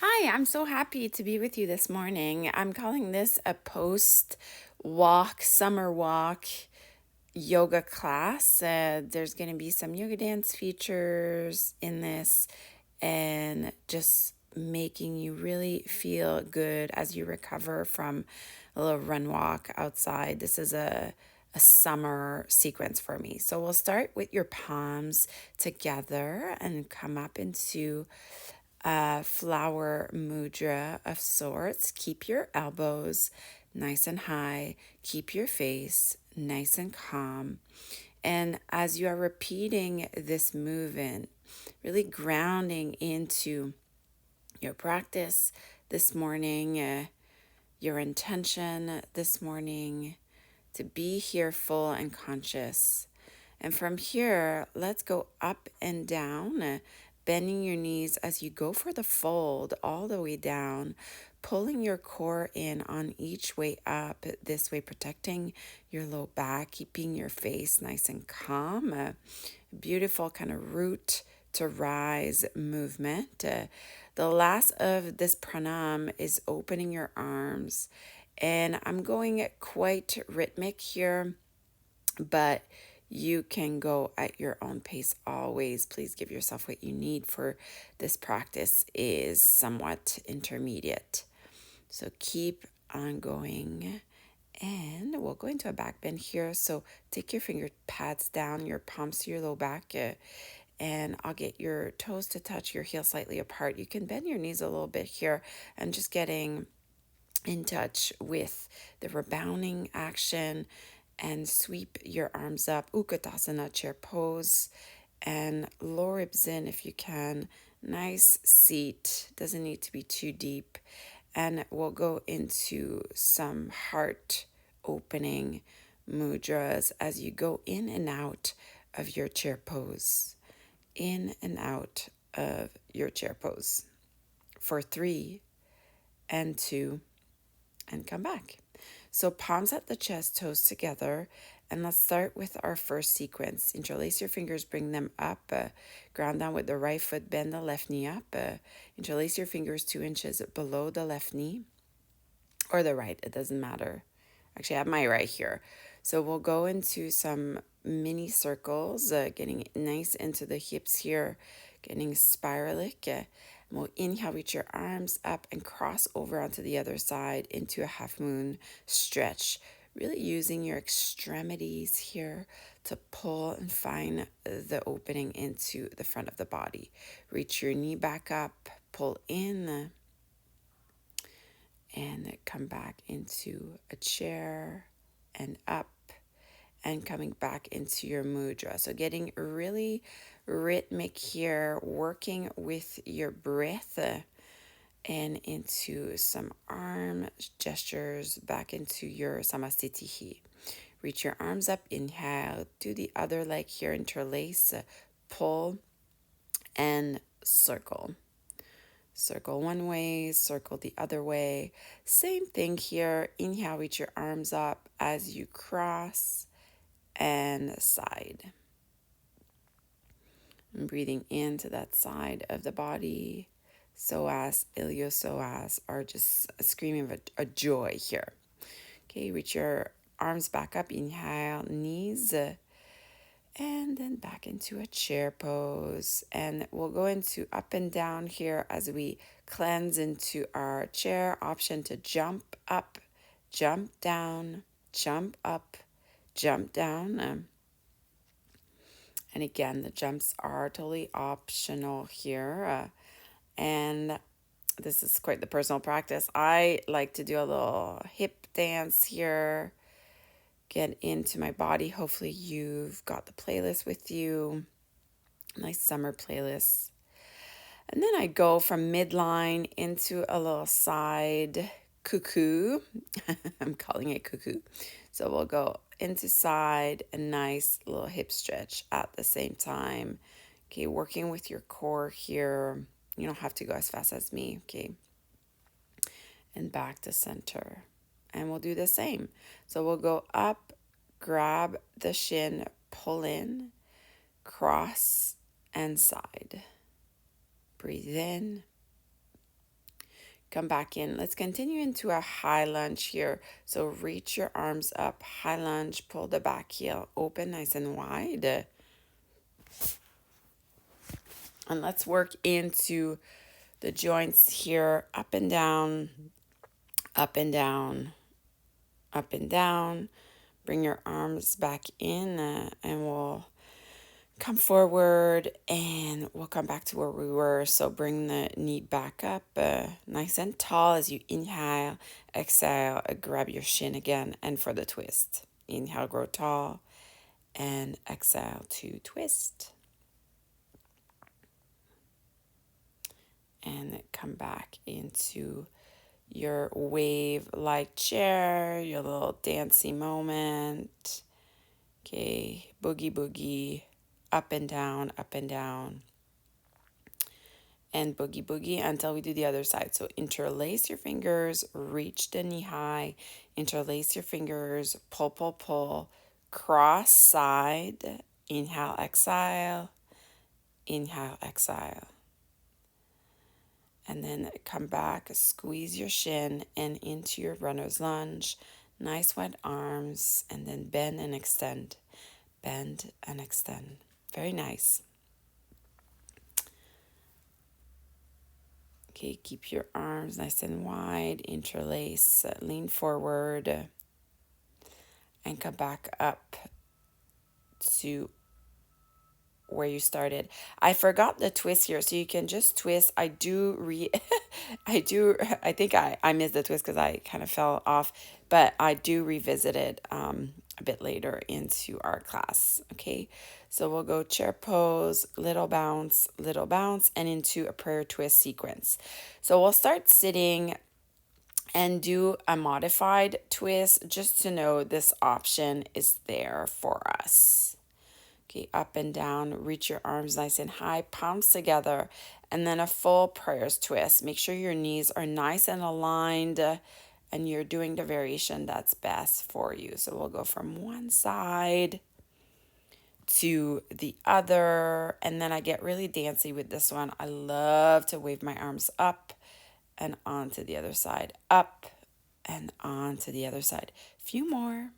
Hi, I'm so happy to be with you this morning. I'm calling this a post walk, summer walk yoga class. There's going to be some yoga dance features in this and just making you really feel good as you recover from a little run walk outside. This is a summer sequence for me. So we'll start with your palms together and come up into flower mudra of sorts. Keep your elbows nice and high. Keep your face nice and calm. And as you are repeating this movement, really grounding into your practice this morning, your intention this morning to be here full and conscious. And from here, let's go up and down, bending your knees as you go for the fold all the way down, pulling your core in on each way up, this way protecting your low back, keeping your face nice and calm. A beautiful kind of root to rise movement. The last of this pranam is opening your arms. And I'm going quite rhythmic here, but you can go at your own pace always. Please give yourself what you need, for this practice is somewhat intermediate. So keep on going. And we'll go into a back bend here. So take your finger pads down, your palms to your low back, and I'll get your toes to touch your heel slightly apart. You can bend your knees a little bit here and just getting in touch with the rebounding action, and sweep your arms up, Utkatasana chair pose, and lower ribs in if you can. Nice seat, doesn't need to be too deep. And we'll go into some heart opening mudras as you go in and out of your chair pose. In and out of your chair pose for 3 and 2 and come back. So palms at the chest, toes together, and let's start with our first sequence. Interlace your fingers, bring them up, ground down with the right foot, bend the left knee up, interlace your fingers 2 inches below the left knee, or the right, it doesn't matter. Actually, I have my right here. So we'll go into some mini circles, getting nice into the hips here, getting spiralic. We'll inhale, reach your arms up and cross over onto the other side into a half moon stretch. Really using your extremities here to pull and find the opening into the front of the body. Reach your knee back up, pull in, and come back into a chair and up and coming back into your mudra. So getting really rhythmic here, working with your breath, and into some arm gestures back into your samastitihi. Reach your arms up, inhale, do the other leg here, interlace, pull, and circle. Circle one way, circle the other way. Same thing here. Inhale, reach your arms up as you cross and side. And breathing into that side of the body. Psoas, iliopsoas are just screaming of a joy here. Okay, reach your arms back up. Inhale, knees, and then back into a chair pose. And we'll go into up and down here as we cleanse into our chair. Option to jump up, jump down, jump up, jump down. And again, the jumps are totally optional here. And this is quite the personal practice. I like to do a little hip dance here, get into my body. Hopefully you've got the playlist with you. Nice summer playlist. And then I go from midline into a little side cuckoo. I'm calling it cuckoo. So we'll go into side, a nice little hip stretch at the same time. Okay, working with your core here. You don't have to go as fast as me, okay? And back to center. And we'll do the same. So we'll go up, grab the shin, pull in, cross, and side. Breathe in come back in. Let's continue into a high lunge here. So reach your arms up, high lunge, pull the back heel open nice and wide. And let's work into the joints here, up and down, up and down, up and down. Bring your arms back in and we'll come forward and we'll come back to where we were. So bring the knee back up nice and tall as you inhale. Exhale, grab your shin again. And for the twist, inhale, grow tall, and exhale to twist. And come back into your wave-like chair, your little dancey moment. Okay, boogie, boogie, up and down, and boogie, boogie until we do the other side. So interlace your fingers, reach the knee high, interlace your fingers, pull, pull, pull, cross side, inhale, exhale, inhale, exhale. And then come back, squeeze your shin and into your runner's lunge. Nice wide arms, and then bend and extend. Bend and extend. Very nice. Okay, keep your arms nice and wide, interlace, lean forward, and come back up to where you started. I forgot the twist here, so you can just twist. I think I missed the twist because I kind of fell off, but I do revisit it a bit later into our class. Okay, so we'll go chair pose, little bounce, and into a prayer twist sequence. So we'll start sitting and do a modified twist just to know this option is there for us. Okay, up and down, reach your arms nice and high, palms together, and then a full prayers twist. Make sure your knees are nice and aligned and you're doing the variation that's best for you. So we'll go from one side to the other, and then I get really dancey with this one. I love to wave my arms up and on to the other side, up and on to the other side. Few more.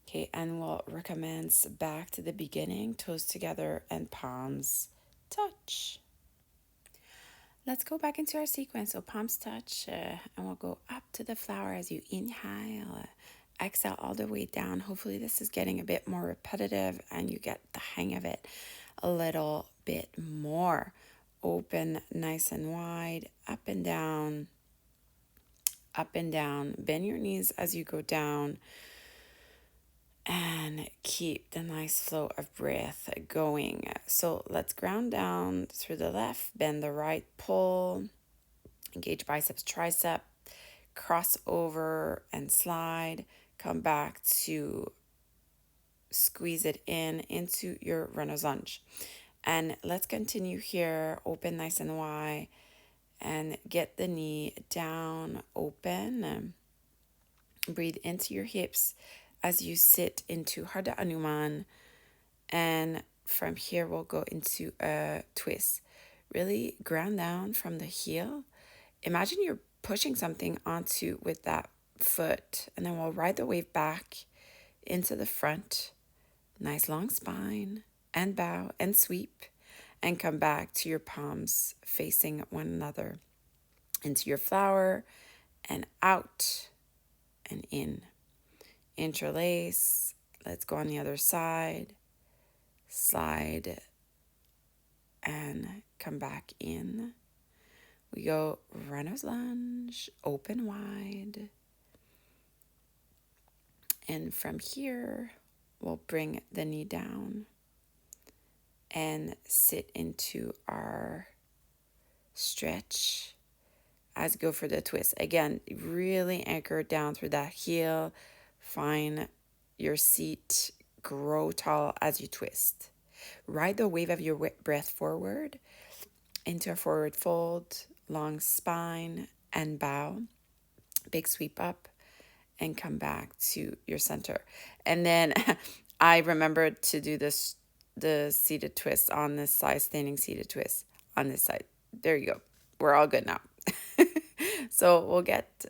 Okay, and we'll recommence back to the beginning, toes together and palms touch. Let's go back into our sequence. So palms touch, and we'll go up to the flower as you inhale, exhale all the way down. Hopefully this is getting a bit more repetitive and you get the hang of it a little bit more. Open nice and wide, up and down, bend your knees as you go down, and keep the nice flow of breath going. So let's ground down through the left, bend the right, pull, engage biceps, tricep, cross over and slide, come back to squeeze it in into your runner's lunge. And let's continue here, open nice and wide, and get the knee down, open. Breathe into your hips as you sit into Hardha Hanuman. And from here, we'll go into a twist. Really ground down from the heel. Imagine you're pushing something onto with that foot, and then we'll ride the wave back into the front. Nice long spine, and bow and sweep, and come back to your palms facing one another into your flower and out and in. Interlace. Let's go on the other side. Slide and come back in. We go runner's lunge, open wide. And from here, we'll bring the knee down and sit into our stretch as we go for the twist. Again, really anchor down through that heel. Find your seat, grow tall as you twist. Ride the wave of your breath forward into a forward fold, long spine and bow. Big sweep up and come back to your center. And then I remembered to do the seated twist on this side, standing seated twist on this side. There you go. We're all good now. So we'll get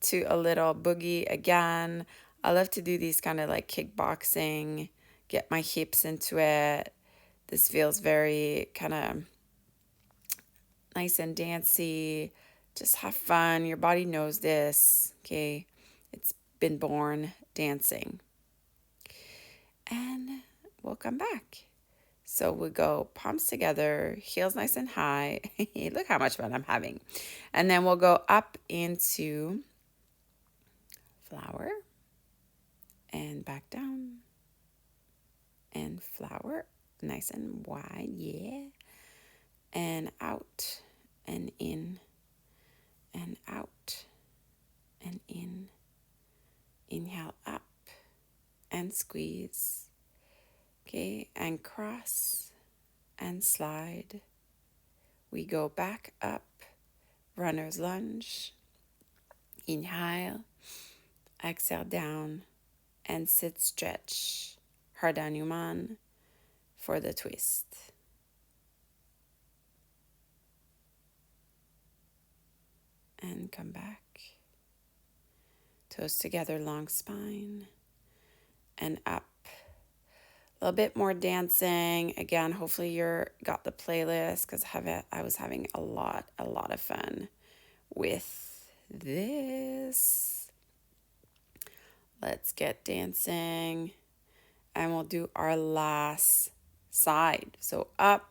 to a little boogie again. I love to do these kind of like kickboxing, get my hips into it. This feels very kind of nice and dancy. Just have fun. Your body knows this, okay? It's been born dancing. And we'll come back. So we go palms together, heels nice and high. Look how much fun I'm having. And then we'll go up into flower and back down and flower, nice and wide, yeah. And out and in and out and in. Inhale up and squeeze. Okay, and cross and slide. We go back up, runner's lunge. Inhale, exhale down, and sit stretch. Hanuman for the twist. And come back. Toes together, long spine, and up. A little bit more dancing. Again, hopefully you're got the playlist because I was having a lot of fun with this. Let's get dancing. And we'll do our last side. So up,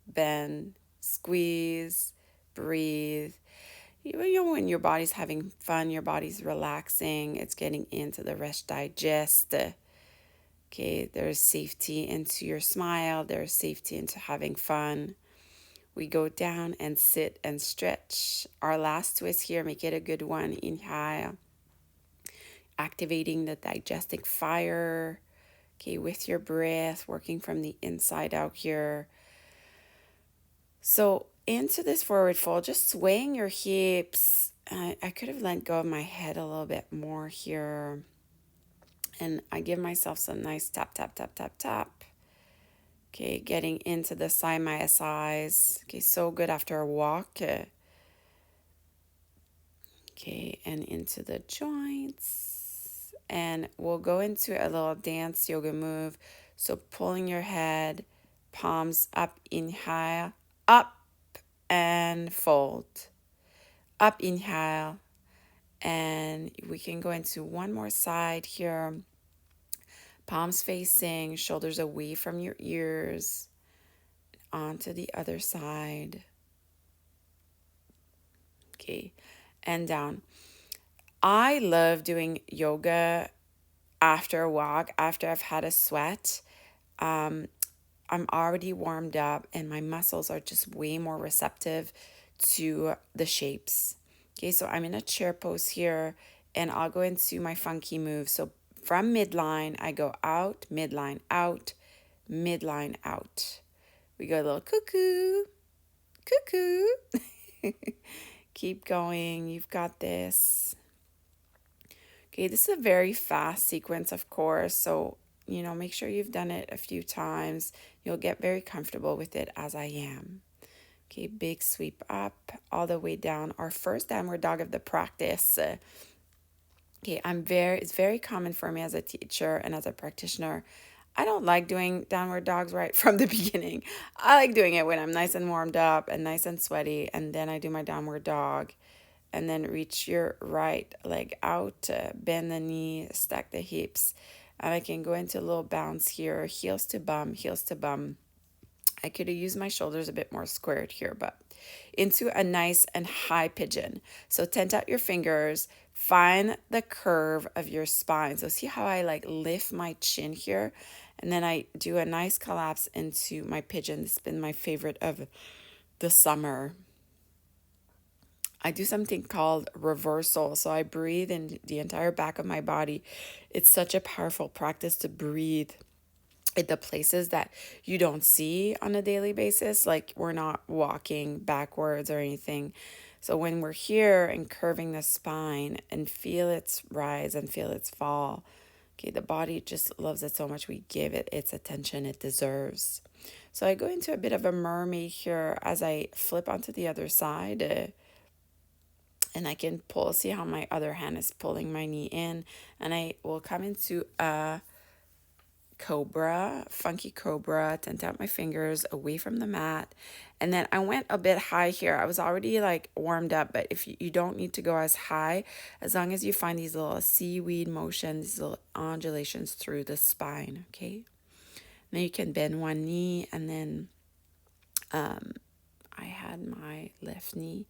bend, squeeze, breathe. You know, when your body's having fun, your body's relaxing, it's getting into the rest digest. Okay, there's safety into your smile, there's safety into having fun. We go down and sit and stretch. Our last twist here, make it a good one. Inhale, activating the digestive fire. Okay, with your breath, working from the inside out here. So into this forward fold, just swaying your hips. I could have let go of my head a little bit more here. And I give myself some nice tap, tap, tap, tap, tap. Okay, getting into the side myosize. Okay, so good after a walk. Okay, and into the joints. And we'll go into a little dance yoga move. So pulling your head, palms up, inhale, up and fold. Up, inhale. And we can go into one more side here. Palms facing, shoulders away from your ears. Onto the other side. Okay, and down. I love doing yoga after a walk, after I've had a sweat. I'm already warmed up and my muscles are just way more receptive to the shapes. Okay, so I'm in a chair pose here and I'll go into my funky move. So from midline, I go out, midline, out, midline, out. We go a little cuckoo, cuckoo. Keep going, you've got this. Okay, this is a very fast sequence, of course, so, make sure you've done it a few times. You'll get very comfortable with it as I am. Okay, big sweep up, all the way down. Our first downward dog of the practice. Okay, it's very common for me as a teacher and as a practitioner. I don't like doing downward dogs right from the beginning. I like doing it when I'm nice and warmed up and nice and sweaty, and then I do my downward dog. And then reach your right leg out, bend the knee, stack the hips. And I can go into a little bounce here, heels to bum, heels to bum. I could have used my shoulders a bit more squared here, but into a nice and high pigeon. So tent out your fingers, find the curve of your spine. So see how I lift my chin here? And then I do a nice collapse into my pigeon. This has been my favorite of the summer. I do something called reversal. So I breathe in the entire back of my body. It's such a powerful practice to breathe in the places that you don't see on a daily basis. Like we're not walking backwards or anything. So when we're here and curving the spine and feel its rise and feel its fall, Okay, the body just loves it so much. We give it its attention it deserves. So I go into a bit of a mermaid here as I flip onto the other side. And I can pull, see how my other hand is pulling my knee in. And I will come into a cobra, funky cobra, tent out my fingers away from the mat. And then I went a bit high here. I was already like warmed up, but if you don't need to go as high, as long as you find these little seaweed motions, these little undulations through the spine, okay? Then you can bend one knee, and then I had my left knee,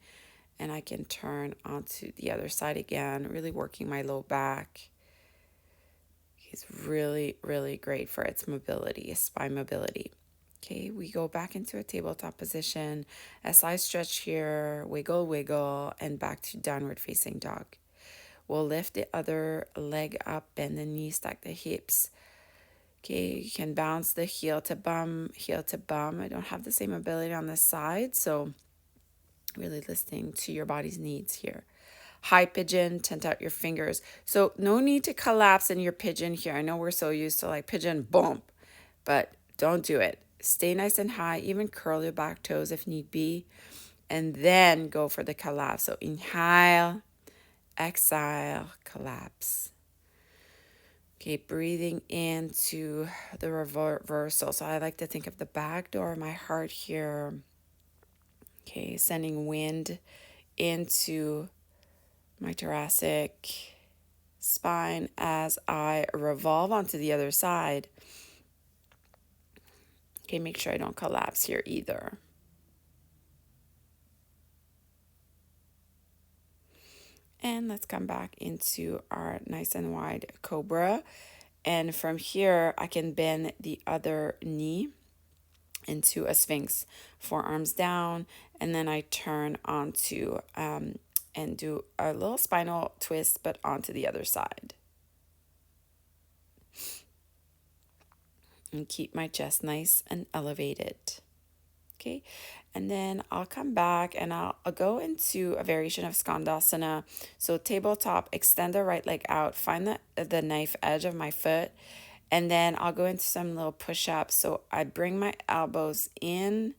and I can turn onto the other side again, really working my low back. It's really, really great for its mobility, spine mobility. Okay, we go back into a tabletop position. As I stretch here, wiggle, wiggle, and back to downward facing dog. We'll lift the other leg up, bend the knee, stack the hips. Okay, you can bounce the heel to bum, heel to bum. I don't have the same ability on this side, so really listening to your body's needs here. High pigeon, tent out your fingers. So no need to collapse in your pigeon here. I know we're so used to like pigeon bump, but don't do it. Stay nice and high, even curl your back toes if need be, and then go for the collapse. So inhale, exhale, collapse. Okay, breathing into the reversal. So I like to think of the back door of my heart here. Okay, sending wind into my thoracic spine as I revolve onto the other side. Okay, make sure I don't collapse here either. And let's come back into our nice and wide cobra. And from here, I can bend the other knee into a sphinx, forearms down, and then I turn onto and do a little spinal twist, but onto the other side. And keep my chest nice and elevated. Okay, and then I'll come back and I'll go into a variation of Skandasana. So tabletop, extend the right leg out, find the knife edge of my foot, and then I'll go into some little push-ups. So I bring my elbows in,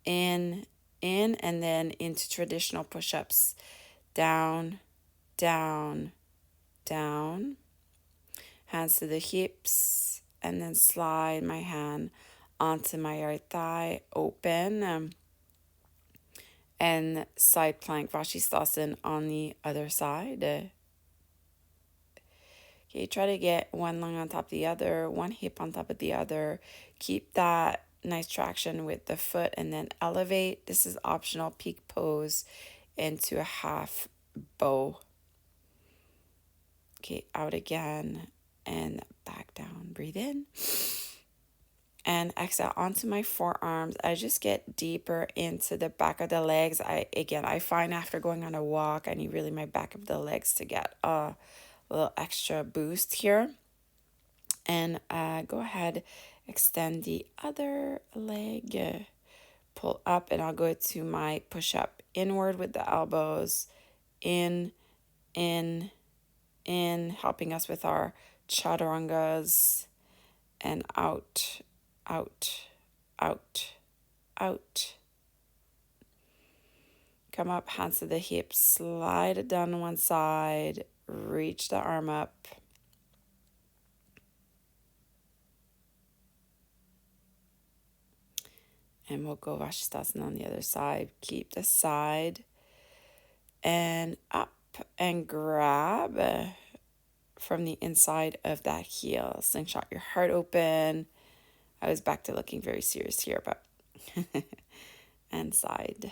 and then into traditional push-ups. Down, down, down. Hands to the hips, and then slide my hand onto my right thigh, open, and side plank Vashisthasana on the other side. Okay, try to get one lung on top of the other, one hip on top of the other. Keep that nice traction with the foot, and then elevate. This is optional, peak pose into a half bow. Okay, out again and back down. Breathe in. And exhale onto my forearms. I just get deeper into the back of the legs. I find after going on a walk, I need really my back of the legs to get a little extra boost here. And go ahead, extend the other leg, pull up, and I'll go to my push-up inward with the elbows, in, helping us with our chaturangas, and out, out, out, out. Come up, hands to the hips, slide it down one side, reach the arm up. And we'll go Vashisthasana on the other side. Keep the side and up and grab from the inside of that heel. Slingshot your heart open. I was back to looking very serious here, but and side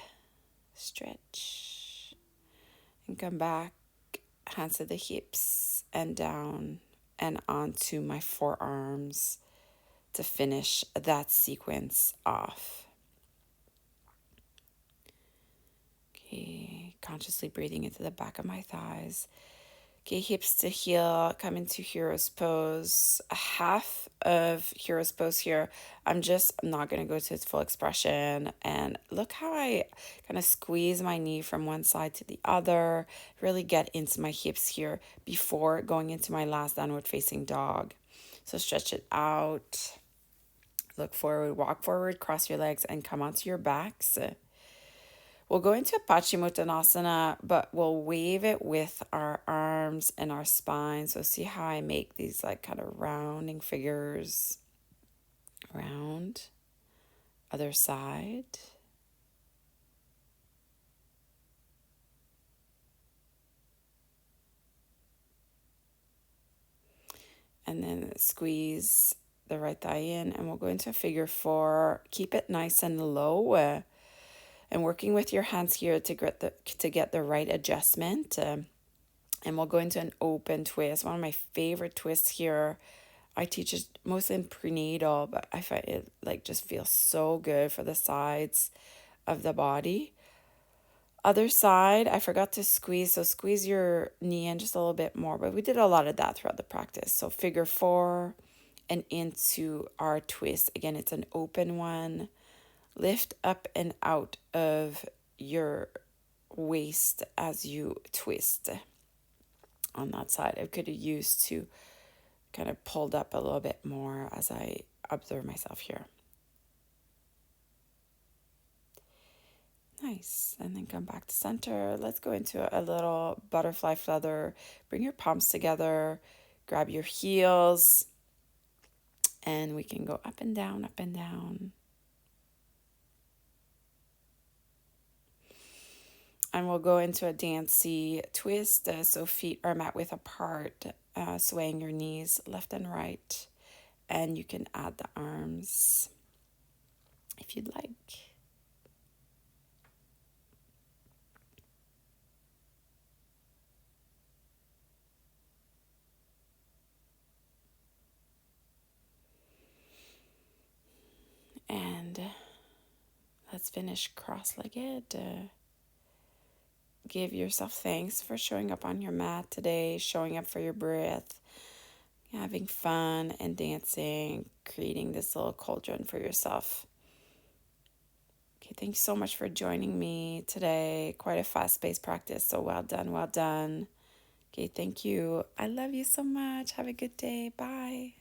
stretch and come back, hands to the hips and down and onto my forearms to finish that sequence off. Okay, consciously breathing into the back of my thighs. Okay, hips to heel, come into hero's pose. A half of hero's pose here. I'm not going to go to its full expression. And look how I kind of squeeze my knee from one side to the other. Really get into my hips here before going into my last downward facing dog. So stretch it out. Look forward, walk forward, cross your legs, and come onto your backs. We'll go into Paschimottanasana, but we'll wave it with our arms and our spine. So see how I make these like kind of rounding figures. Round. Other side. And then squeeze the right thigh in, and we'll go into a figure four. Keep it nice and low. And working with your hands here to get the right adjustment. And we'll go into an open twist. One of my favorite twists here. I teach it mostly in prenatal, but I find it like just feels so good for the sides of the body. Other side, I forgot to squeeze, so squeeze your knee in just a little bit more, but we did a lot of that throughout the practice. So figure four and into our twist. Again, it's an open one. Lift up and out of your waist as you twist on that side. I could have used to kind of pulled up a little bit more as I observe myself here. Nice. And then come back to center. Let's go into a little butterfly feather. Bring your palms together, grab your heels, and we can go up and down, up and down. And we'll go into a dancey twist. So feet are mat width apart, swaying your knees left and right. And you can add the arms if you'd like. And let's finish cross-legged. Give yourself thanks for showing up on your mat today, showing up for your breath, having fun and dancing, creating this little cauldron for yourself. Okay, thanks so much for joining me today. Quite a fast-paced practice, so well done, well done. Okay, thank you. I love you so much. Have a good day. Bye.